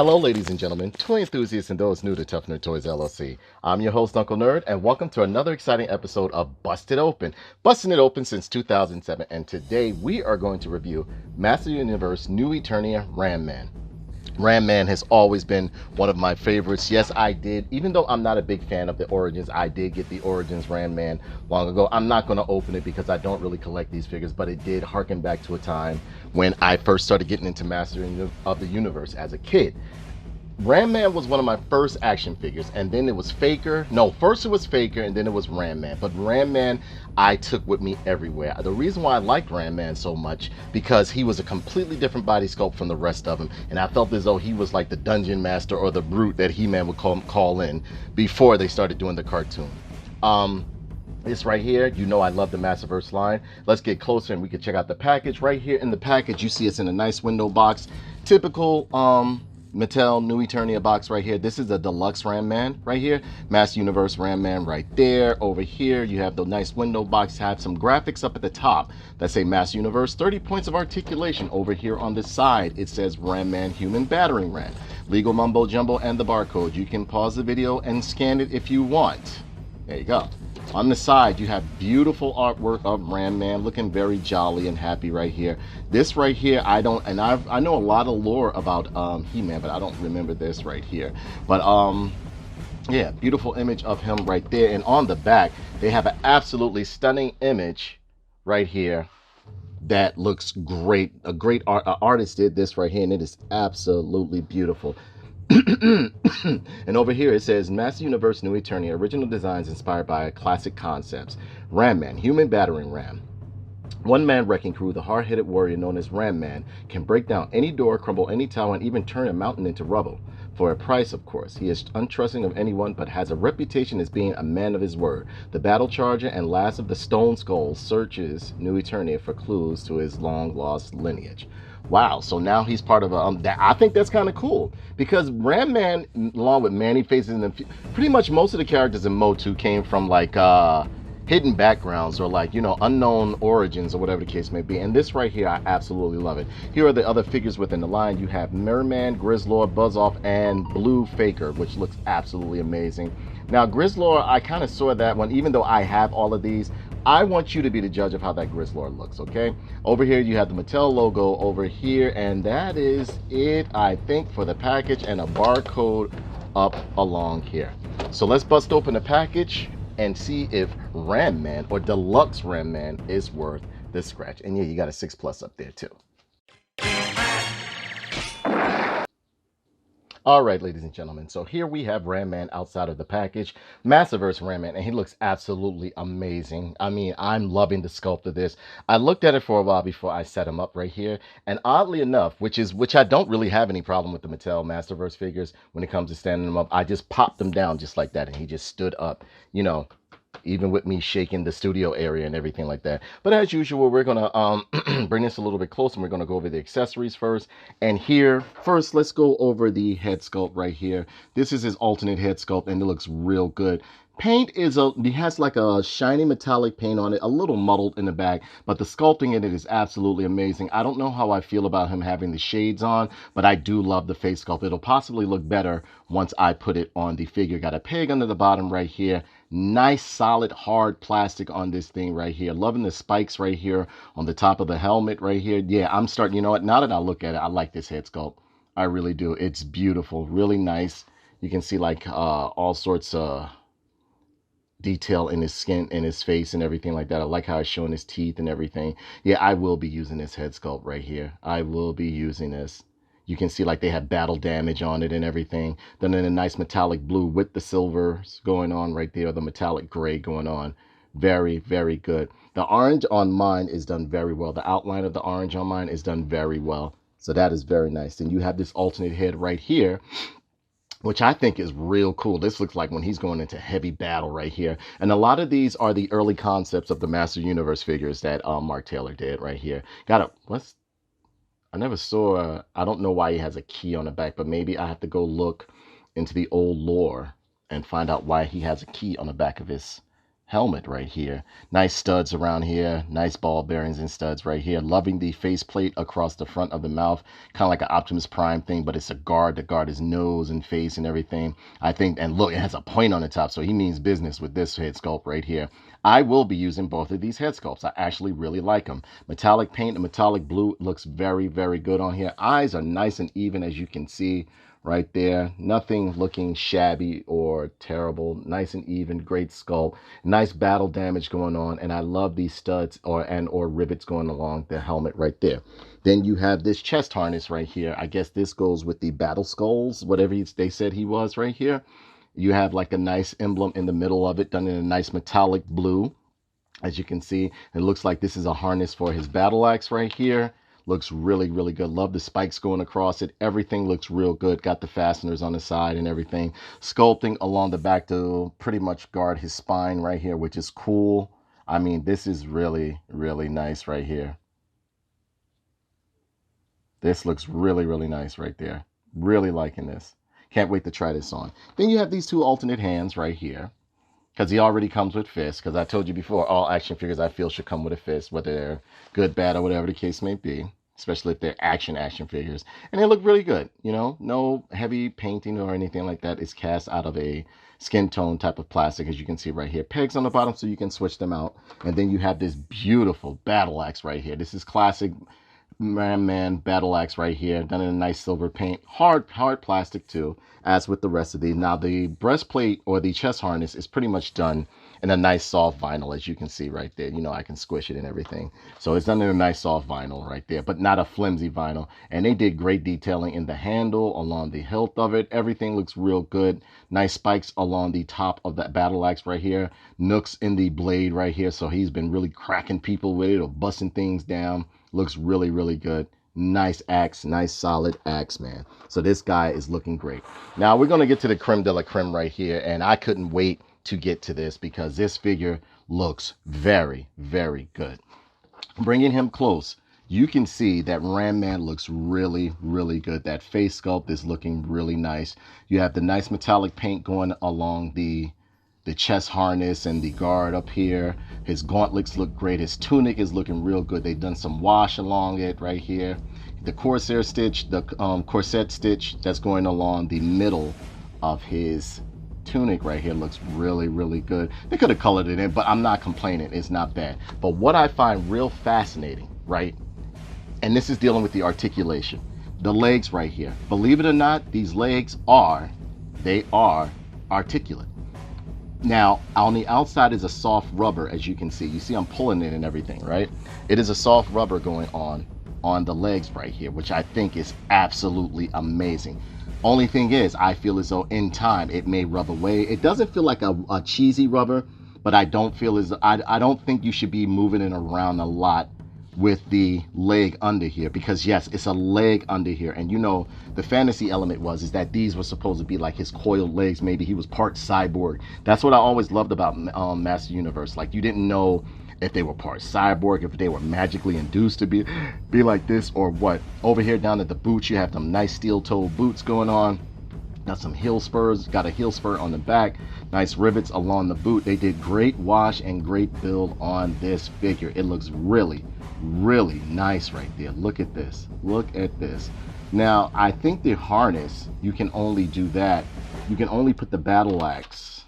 Hello, ladies and gentlemen, toy enthusiasts and those new to Tough Nerd Toys LLC. I'm your host, Uncle Nerd, and welcome to another exciting episode of Busted Open. Busting it open since 2007, and today we are going to review Master Universe New Eternia Ram Man. Ram Man has always been one of my favorites. Yes, I did. Even though I'm not a big fan of the Origins, I did get the Origins Ram Man long ago. I'm not going to open it because I don't really collect these figures, but it did harken back to a time when I first started getting into Mastering of the Universe as a kid. Ram Man was one of my first action figures, and then it was Faker. No, first it was Faker, and then it was Ram Man. But Ram Man, I took with me everywhere. The reason why I liked Ram Man so much, because he was a completely different body sculpt from the rest of them, and I felt as though he was like the dungeon master or the brute that He-Man would call in before they started doing the cartoon. This right here, you know I love the Masterverse line. Let's get closer and we can check out the package. Right here in the package, you see it's in a nice window box. Typical Mattel New Eternia box right here. This is a Deluxe Ram Man right here. Master Universe Ram Man right there. Over here, you have the nice window box. Have some graphics up at the top that say Master Universe. 30 points of articulation. Over here on the side, it says Ram Man Human Battering Ram. Legal mumbo jumbo and the barcode. You can pause the video and scan it if you want. There you go. On the side, you have beautiful artwork of Ram Man, looking very jolly and happy right here. This right here, I know a lot of lore about He-Man, but I don't remember this right here. But yeah, beautiful image of him right there. And on the back, they have an absolutely stunning image right here that looks great. A great artist did this right here, and it is absolutely beautiful. And over here it says Master Universe New Eternia, original designs inspired by classic concepts. Ram Man, human battering ram. One-man wrecking crew, the hard-headed warrior known as Ram Man, can break down any door, crumble any tower, and even turn a mountain into rubble. For a price, of course. He is untrusting of anyone, but has a reputation as being a man of his word. The battle charger and last of the Stone Skulls searches New Eternia for clues to his long-lost lineage. Wow, so now he's part of a, I think that's kind of cool, because Ram Man, along with Manny Faces, and pretty much most of the characters in MOTU came from like hidden backgrounds or like, you know, unknown origins or whatever the case may be. And this right here, I absolutely love it. Here are the other figures within the line. You have Merman, Grizzlord, Buzz-Off, and Blue Faker, which looks absolutely amazing. Now, Grizzlord, I kind of saw that one, even though I have all of these. I want you to be the judge of how that Grizzlord looks, okay? Over here, you have the Mattel logo over here, and that is it, I think, for the package, and a barcode up along here. So let's bust open the package and see if Ram Man or Deluxe Ram Man is worth the scratch. And yeah, you got a 6+ up there too. All right, ladies and gentlemen, so here we have Ram Man outside of the package, Masterverse Ram Man, and he looks absolutely amazing. I mean, I'm loving the sculpt of this. I looked at it for a while before I set him up right here, and oddly enough, which I don't really have any problem with the Mattel Masterverse figures when it comes to standing them up, I just popped them down just like that, and he just stood up, you know, even with me shaking the studio area and everything like that. But as usual, we're gonna bring this a little bit closer, and we're gonna go over the accessories first. And here, first, let's go over the head sculpt right here. This is his alternate head sculpt, and it looks real good. Paint he has like a shiny metallic paint on it, a little muddled in the back, but the sculpting in it is absolutely amazing. I don't know how I feel about him having the shades on, but I do love the face sculpt. It'll possibly look better once I put it on the figure. Got a peg under the bottom right here. Nice solid hard plastic on this thing right here. Loving the spikes right here on the top of the helmet right here. Yeah, I'm starting, you know what, now that I look at it, I like this head sculpt. I really do. It's beautiful, really nice. You can see like all sorts of detail in his skin and his face and everything like that. I like how it's showing his teeth and everything. Yeah, I will be using this head sculpt right here. I will be using this. You can see like they have battle damage on it and everything. Then in a nice metallic blue with the silvers going on right there, the metallic gray going on. Very, very good. The orange on mine is done very well. The outline of the orange on mine is done very well. So that is very nice. And you have this alternate head right here, which I think is real cool. This looks like when he's going into heavy battle right here. And a lot of these are the early concepts of the Master Universe figures that Mark Taylor did right here. I never saw, I don't know why he has a key on the back, but maybe I have to go look into the old lore and find out why he has a key on the back of his helmet right here. Nice studs around here, nice ball bearings and studs right here. Loving the faceplate across the front of the mouth, kind of like an Optimus Prime thing, but it's a guard to guard his nose and face and everything. I think, and look, it has a point on the top, so he means business with this head sculpt right here. I will be using both of these head sculpts. I actually really like them. Metallic paint and metallic blue looks very, very good on here. Eyes are nice and even, as you can see right there. Nothing looking shabby or terrible. Nice and even, great sculpt. Nice battle damage going on, and I love these studs or rivets going along the helmet right there. Then you have this chest harness right here. I guess this goes with the battle skulls, whatever they said he was right here. You have like a nice emblem in the middle of it, done in a nice metallic blue. As you can see, it looks like this is a harness for his battle axe right here. Looks really, really good. Love the spikes going across it. Everything looks real good. Got the fasteners on the side and everything. Sculpting along the back to pretty much guard his spine right here, which is cool. I mean, this is really, really nice right here. This looks really, really nice right there. Really liking this. Can't wait to try this on. Then you have these two alternate hands right here, because he already comes with fists. Because I told you before, all action figures I feel should come with a fist, whether they're good, bad, or whatever the case may be, especially if they're action figures. And they look really good, you know, no heavy painting or anything like that. It's cast out of a skin tone type of plastic, as you can see right here. Pegs on the bottom so you can switch them out. And then you have this beautiful battle axe right here. This is classic Ram Man battle axe right here, done in a nice silver paint. Hard plastic too, as with the rest of these. Now the breastplate or the chest harness is pretty much done in a nice soft vinyl, as you can see right there. You know, I can squish it and everything. So it's done in a nice soft vinyl right there, but not a flimsy vinyl. And they did great detailing in the handle, along the hilt of it. Everything looks real good. Nice spikes along the top of that battle axe right here. Nooks in the blade right here. So he's been really cracking people with it or busting things down. Looks really, really good. Nice axe, nice solid axe, man. So this guy is looking great. Now we're going to get to the creme de la creme right here, and I couldn't wait to get to this because this figure looks very, very good. Bringing him close, you can see that Ram Man looks really, really good. That face sculpt is looking really nice. You have the nice metallic paint going along the chest harness and the guard up here. His gauntlets look great. His tunic is looking real good. They've done some wash along it right here. The corsair stitch, the corset stitch that's going along the middle of his tunic right here looks really, really good. They could have colored it in, but I'm not complaining. It's not bad. But what I find real fascinating, right, and this is dealing with the articulation, the legs right here. Believe it or not, these legs are articulate. Now, on the outside is a soft rubber, as you can see. You see I'm pulling it and everything, right? It is a soft rubber going on the legs right here, which I think is absolutely amazing. Only thing is, I feel as though in time it may rub away. It doesn't feel like a cheesy rubber, but I don't feel as I don't think you should be moving it around a lot with the leg under here, because yes, it's a leg under here, and you know the fantasy element is that these were supposed to be like his coiled legs. Maybe he was part cyborg. That's what I always loved about Master Universe. Like, you didn't know if they were part cyborg, if they were magically induced to be like this or what. Over here down at the boots, you have some nice steel-toed boots going on. Got some heel spurs, got a heel spur on the back, nice rivets along the boot. They did great wash and great build on this figure. It looks really, really nice right there. Look at this. Look at this. Now, I think the harness, you can only do that. You can only put the battle axe.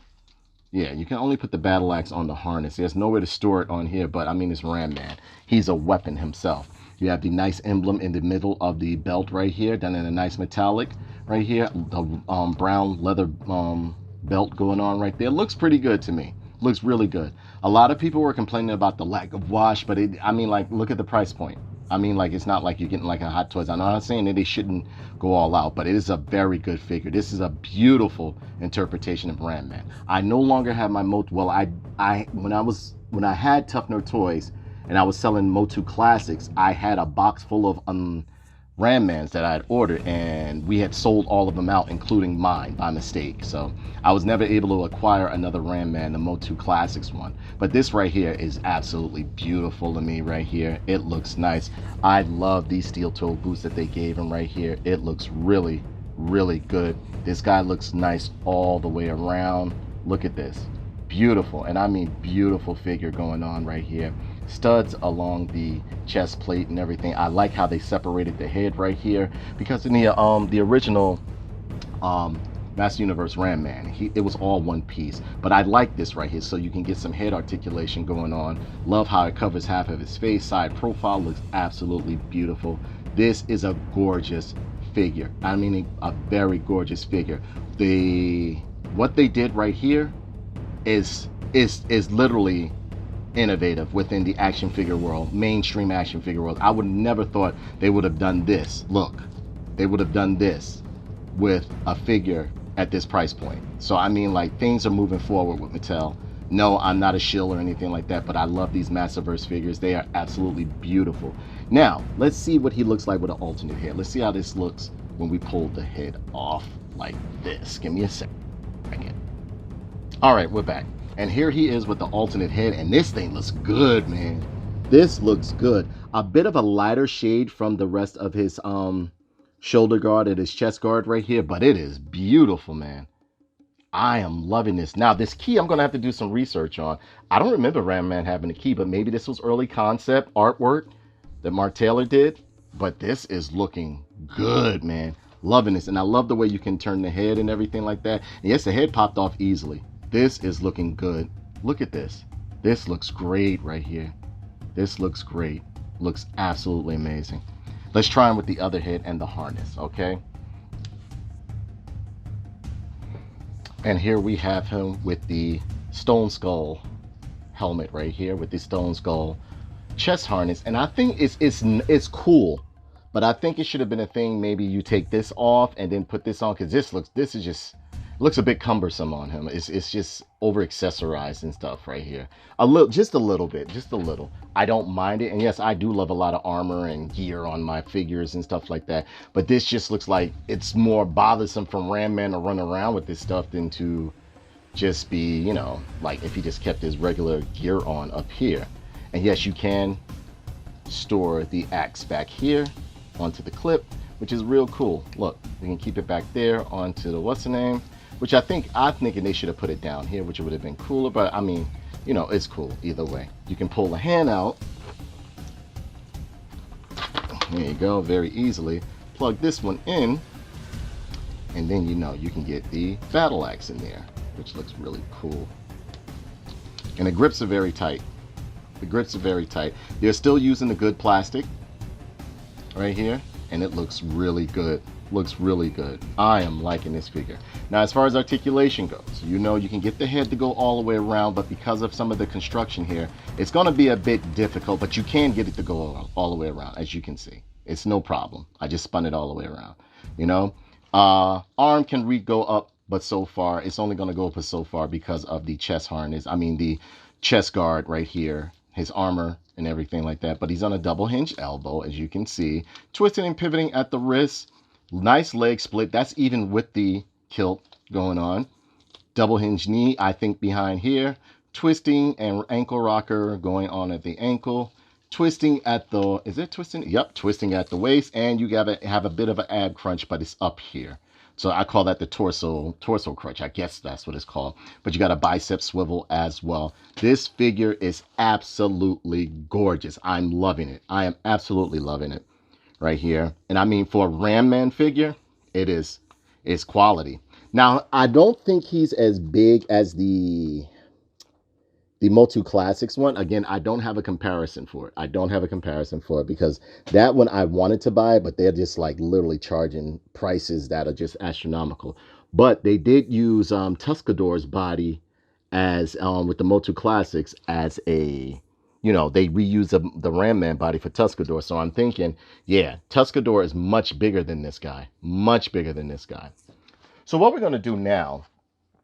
Yeah, you can only put the battle axe on the harness. There's nowhere to store it on here, but I mean, it's Ram Man. He's a weapon himself. You have the nice emblem in the middle of the belt right here, done in a nice metallic right here. The brown leather belt going on right there. Looks pretty good to me. Looks really good. A lot of people were complaining about the lack of wash, but I mean, like, look at the price point. I mean, like, it's not like you're getting like a Hot Toys. I'm not saying that they shouldn't go all out, but it is a very good figure. This is a beautiful interpretation of Ram Man. I no longer have my MOTU. Well, when I had Tough Nerd Toys and I was selling MOTU Classics, I had a box full of Ram Mans that I had ordered, and we had sold all of them out, including mine, by mistake. So I was never able to acquire another Ram Man, the MOTU Classics one. But this right here is absolutely beautiful to me right here. It looks nice. I love these steel-toed boots that they gave him right here. It looks really, really good. This guy looks nice all the way around. Look at this. Beautiful, and I mean beautiful figure going on right here. Studs along the chest plate and everything. I like how they separated the head right here, because in the original um Master Universe Ram Man, it was all one piece. But I like this right here, so you can get some head articulation going on. Love how it covers half of his face. Side profile looks absolutely beautiful. This is a gorgeous figure. I mean, a very gorgeous figure. The what they did right here is literally innovative within the action figure world, mainstream action figure world. I would never thought they would have done this. Look, they would have done this with a figure at this price point. So I mean, like, things are moving forward with Mattel. No, I'm not a shill or anything like that, but I love these Masterverse figures. They are absolutely beautiful. Now, let's see what he looks like with an alternate head. Let's see how this looks when we pull the head off like this. Give me a second. All right, we're back. And here he is with the alternate head, and this thing looks good, man. This looks good. A bit of a lighter shade from the rest of his shoulder guard and his chest guard right here, but it is beautiful, man. I am loving this. Now, this key I'm going to have to do some research on. I don't remember Ram Man having a key, but maybe this was early concept artwork that Mark Taylor did. But this is looking good, man. Loving this. And I love the way you can turn the head and everything like that. And yes, the head popped off easily. This is looking good. Look at this. This looks great right here. This looks great. Looks absolutely amazing. Let's try him with the other head and the harness, okay? And here we have him with the Stone Skull helmet right here, with the Stone Skull chest harness. And I think it's cool, but I think it should have been a thing. Maybe you take this off and then put this on, because this is just looks a bit cumbersome on him. It's just over accessorized and stuff right here. Just a little bit. I don't mind it. And yes, I do love a lot of armor and gear on my figures and stuff like that. But this just looks like it's more bothersome from Ram Man to run around with this stuff than to just be, you know, like if he just kept his regular gear on up here. And yes, you can store the axe back here onto the clip, which is real cool. Look, we can keep it back there onto the what's the name, which I'm thinking they should have put it down here, which would have been cooler. But I mean, you know, it's cool either way. You can pull the hand out. There you go, very easily. Plug this one in, and then you know you can get the battle axe in there, which looks really cool. And the grips are very tight. They're still using the good plastic right here, and it looks really good. I am liking this figure. Now, as far as articulation goes, you know, you can get the head to go all the way around, but because of some of the construction here, it's going to be a bit difficult, but you can get it to go all the way around, as you can see. It's no problem. I just spun it all the way around, you know. Arm can go up, but so far, it's only going to go up so far because of the chest harness. I mean, the chest guard right here, his armor and everything like that. But he's on a double hinge elbow, as you can see. Twisting and pivoting at the wrist. Nice leg split. That's even with the kilt going on. Double hinge knee, I think, behind here. Twisting and ankle rocker going on at the ankle. Twisting at the, is it twisting? Yep, twisting at the waist. And you gotta have a bit of an ab crunch, but it's up here. So I call that the torso crunch. I guess that's what it's called. But you got a bicep swivel as well. This figure is absolutely gorgeous. I'm loving it. I am absolutely loving it right here. And I mean, for a Ram Man figure, it's quality. Now, I don't think he's as big as the MOTU Classics one. Again, I don't have a comparison for it. Because that one I wanted to buy, but they're just like literally charging prices that are just astronomical. But they did use Tuscador's body as with the MOTU Classics as a, you know, they reused the Ram Man body for Tuscador. So I'm thinking, yeah, Tuscador is much bigger than this guy. So what we're going to do now,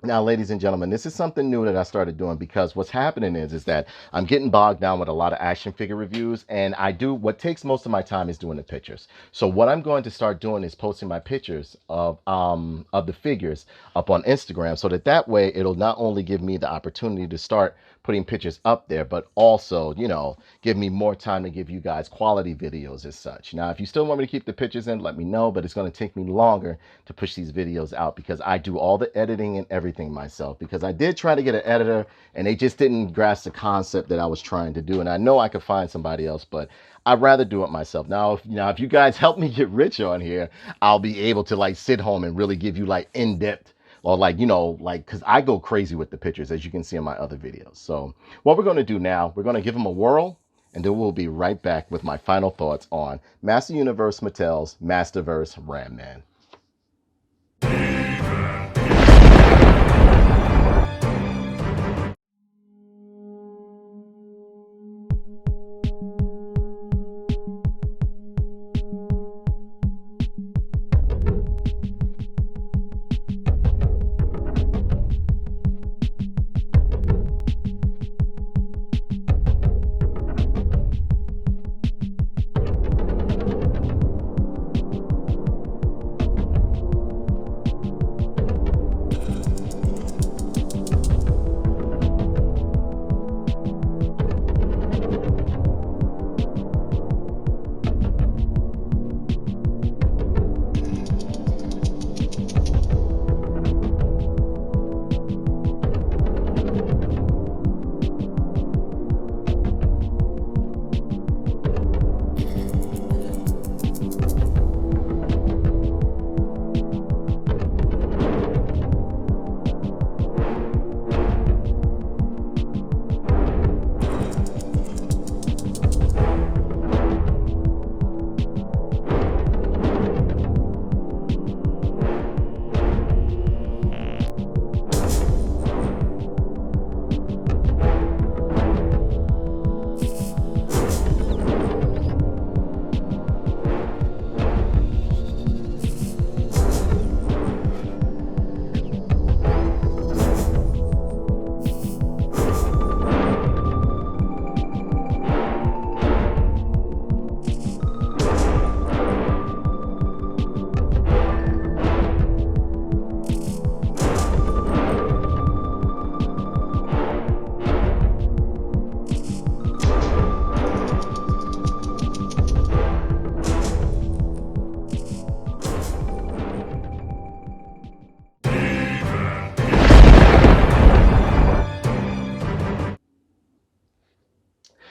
ladies and gentlemen, this is something new that I started doing, because what's happening is that I'm getting bogged down with a lot of action figure reviews, and what takes most of my time is doing the pictures. So what I'm going to start doing is posting my pictures of the figures up on Instagram, so that way it'll not only give me the opportunity to start putting pictures up there, but also, you know, give me more time to give you guys quality videos as such. Now, if you still want me to keep the pictures in, let me know, but it's going to take me longer to push these videos out, because I do all the editing and everything everything myself, because I did try to get an editor and they just didn't grasp the concept that I was trying to do. And I know I could find somebody else, but I'd rather do it myself. If you guys help me get rich on here, I'll be able to like sit home and really give you like in-depth, or like, because I go crazy with the pictures, as you can see in my other videos. So what we're going to do now, we're going to give them a whirl, and then we'll be right back with my final thoughts on Master Universe Mattel's Masterverse Ram Man.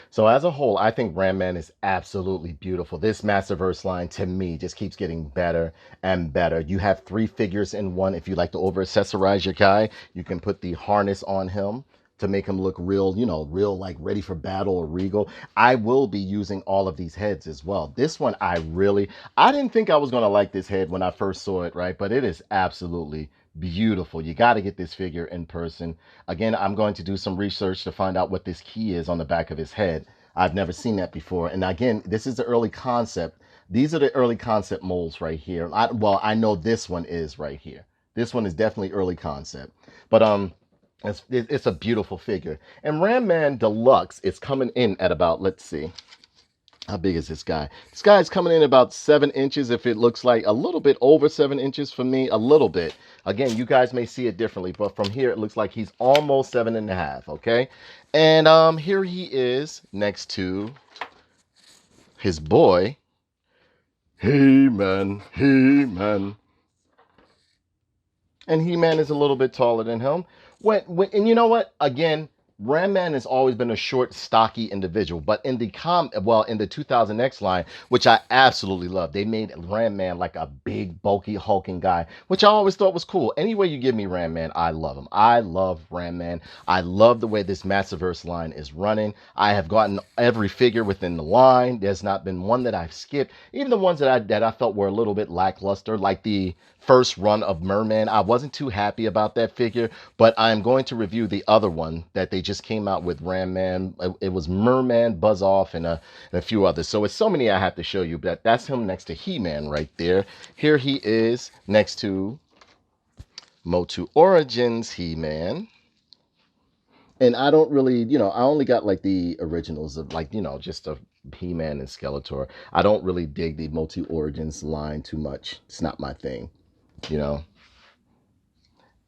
So as a whole, I think Ram Man is absolutely beautiful. This Masterverse line to me just keeps getting better and better. You have 3 figures in one. If you like to over accessorize your guy, you can put the harness on him to make him look real, real like ready for battle or regal. I will be using all of these heads as well. This one, I didn't think I was going to like this head when I first saw it, right? But it is absolutely beautiful. You got to get this figure in person. Again, I'm going to do some research to find out what this key is on the back of his head. I've never seen that before. And again, this is the early concept. These are the early concept molds right here. I know this one is right here. This one is definitely early concept. But it's a beautiful figure. And Ram Man Deluxe is coming in at about, let's see, how big is this guy? This guy is coming in about 7 inches. If it looks like a little bit over 7 inches for me, a little bit. Again, you guys may see it differently, but from here it looks like he's almost 7.5. Okay, and here he is next to his boy, He-Man. And He-Man is a little bit taller than him. And you know what? Again, Ram Man has always been a short, stocky individual, but in the in the 2000X line, which I absolutely love, they made Ram Man like a big, bulky, hulking guy, which I always thought was cool. Any way you give me Ram Man, I love him. I love Ram Man. I love the way this Masterverse line is running. I have gotten every figure within the line. There's not been one that I've skipped. Even the ones that I felt were a little bit lackluster, like the first run of Merman. I wasn't too happy about that figure, but I'm going to review the other one that they just came out with, Ram Man. It was Merman, Buzz Off, and a few others. So it's so many I have to show you, but that's him next to He-Man right there. Here he is next to MOTU Origins He-Man. And I don't really, I only got like the originals of like, just a He-Man and Skeletor. I don't really dig the MOTU Origins line too much. It's not my thing, you know.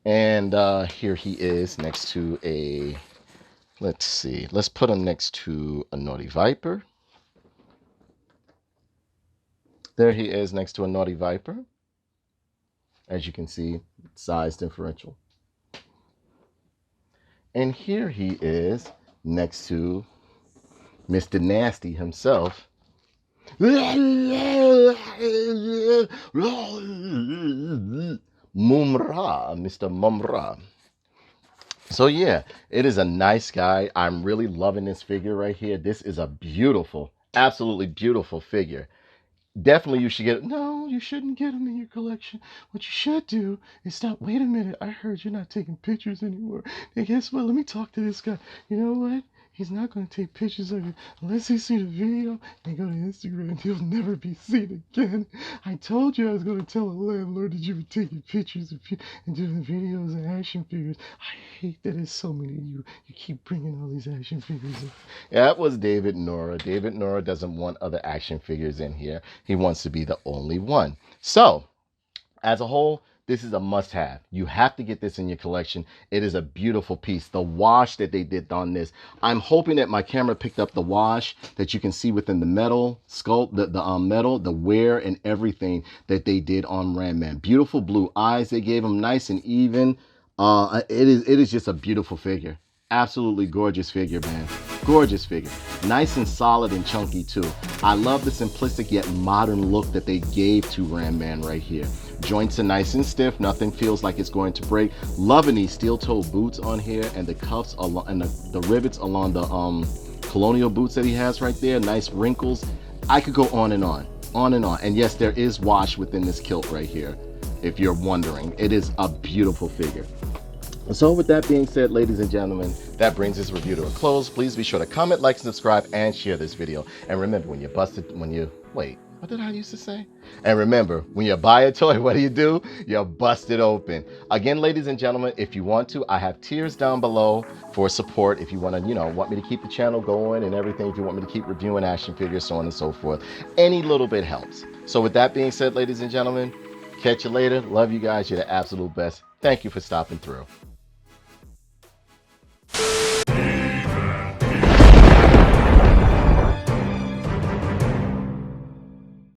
And here he is next to a, let's see, let's put him next to a Naughty Viper. There he is next to a Naughty Viper. As you can see, size differential. And here he is next to Mr. Nasty himself. Mumra, Mr. Mumra. So yeah, it is a nice guy. I'm really loving this figure right here. This is a beautiful, absolutely beautiful figure. Definitely you should get it. No, you shouldn't get them in your collection. What you should do is stop. Wait a minute. I heard you're not taking pictures anymore. Hey, guess what? Let me talk to this guy. You know what? He's not going to take pictures of you unless he see the video and go to Instagram. He'll never be seen again. I told you I was going to tell a landlord that you were taking pictures of you and doing videos and action figures. I hate that there's so many of you. You keep bringing all these action figures in. Yeah, that was David Nora. David Nora doesn't want other action figures in here. He wants to be the only one. So, as a whole, this is a must-have. You have to get this in your collection. It is a beautiful piece. The wash that they did on this, I'm hoping that my camera picked up the wash that you can see within the metal sculpt, the metal, the wear, and everything that they did on Ram Man. Beautiful blue eyes they gave him, nice and even. It is just a beautiful figure. Absolutely gorgeous figure, man. Gorgeous figure. Nice and solid and chunky too. I love the simplistic yet modern look that they gave to Ram Man right here. Joints are nice and stiff. Nothing feels like it's going to break. Loving these steel-toed boots on here and the cuffs and the rivets along the colonial boots that he has right there. Nice wrinkles. I could go on and on. On and on. And yes, there is wash within this kilt right here. If you're wondering, it is a beautiful figure. So with that being said, ladies and gentlemen, that brings this review to a close. Please be sure to comment, like, subscribe, and share this video. And remember, what did I used to say? And remember, when you buy a toy, what do? You bust it open. Again, ladies and gentlemen, if you want to, I have tiers down below for support. If you want to, want me to keep the channel going and everything, if you want me to keep reviewing action figures, so on and so forth, any little bit helps. So with that being said, ladies and gentlemen, catch you later. Love you guys. You're the absolute best. Thank you for stopping through.